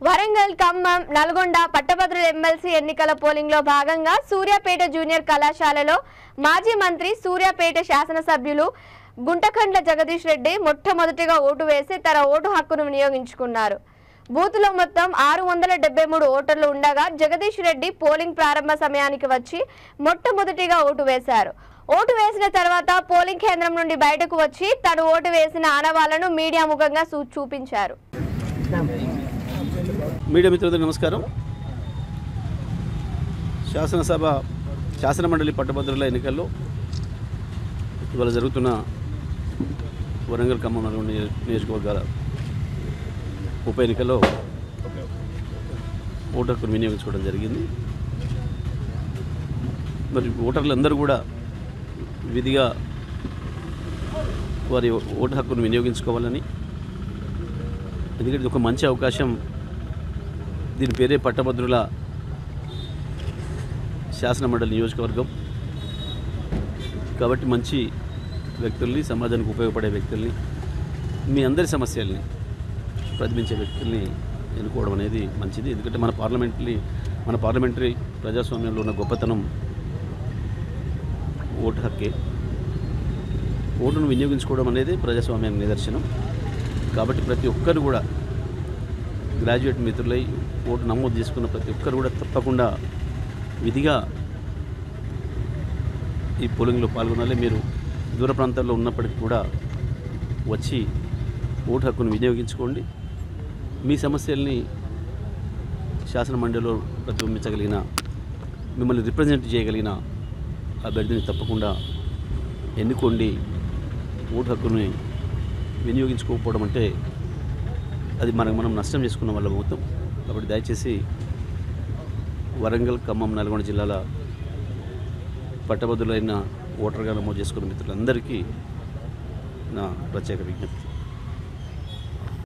వరంగల్, ఖమ్మం, నల్గొండ పట్టభద్రుల ఎమ్మెల్సీ ఎన్నికల పోలింగ్లో భాగంగా సూర్యాపేట జూనియర్ కళాశాలలో మాజీ మంత్రి, సూర్యాపేట శాసనసభ్యులు గుంటకండ్ల జగదీష్ రెడ్డి మొట్టమొదటిగా ఓటు వేసి తన ఓటు హక్కును వినియోగించుకున్నారు. బూత్లో మొత్తం 673 ఓటర్లు ఉండగా జగదీష్ రెడ్డి పోలింగ్ ప్రారంభ సమయానికి వచ్చి మొట్టమొదటిగా ఓటు వేశారు. ఓటు వేసిన తర్వాత పోలింగ్ కేంద్రం నుండి బయటకు వచ్చి తను ఓటు వేసిన ఆనవాళ్లను మీడియా ముఖంగా చూపించారు. మీడియా మిత్రులకు నమస్కారం. శాసనమండలి పట్టభద్రుల ఎన్నికల్లో ఇవాళ జరుగుతున్న వరంగల్, ఖమ్మం, నల్గొండ నియోజకవర్గాల ఉప ఎన్నికల్లో ఓటు హక్కును వినియోగించుకోవడం జరిగింది. మరి ఓటర్లందరూ కూడా విధిగా వారి ఓటు హక్కును వినియోగించుకోవాలని, ఎందుకంటే ఇది ఒక మంచి అవకాశం. దీని పేరే పట్టభద్రుల శాసనమండలి నియోజకవర్గం కాబట్టి మంచి వ్యక్తుల్ని, సమాజానికి ఉపయోగపడే వ్యక్తుల్ని, మీ అందరి సమస్యల్ని ప్రతిబింబించే వ్యక్తుల్ని ఎన్నుకోవడం అనేది మంచిది. ఎందుకంటే మన పార్లమెంటరీ ప్రజాస్వామ్యంలో ఉన్న గొప్పతనం ఓటు హక్కే. ఓటును వినియోగించుకోవడం అనేది ప్రజాస్వామ్యానికి నిదర్శనం. కాబట్టి ప్రతి ఒక్కరు కూడా గ్రాడ్యుయేట్ మిత్రులై ఓటు నమోదు చేసుకున్న ప్రతి ఒక్కరు కూడా తప్పకుండా విధిగా ఈ పోలింగ్లో పాల్గొనాలి. మీరు దూర ప్రాంతాల్లో ఉన్నప్పటికీ కూడా వచ్చి ఓటు హక్కును వినియోగించుకోండి. మీ సమస్యల్ని శాసనమండలిలో ప్రతిబింబించగలిగిన, మిమ్మల్ని రిప్రజెంట్ చేయగలిగిన అభ్యర్థిని తప్పకుండా ఎన్నుకోండి. ఓటు హక్కుని వినియోగించుకోకపోవడం అంటే అది మనం నష్టం చేసుకున్న వాళ్ళ అవుతాం. కాబట్టి దయచేసి వరంగల్, ఖమ్మం, నల్గొండ జిల్లాల పట్టభద్రులైన ఓటర్గా నమోదు చేసుకున్న మిత్రులందరికీ నా ప్రత్యేక విజ్ఞప్తి.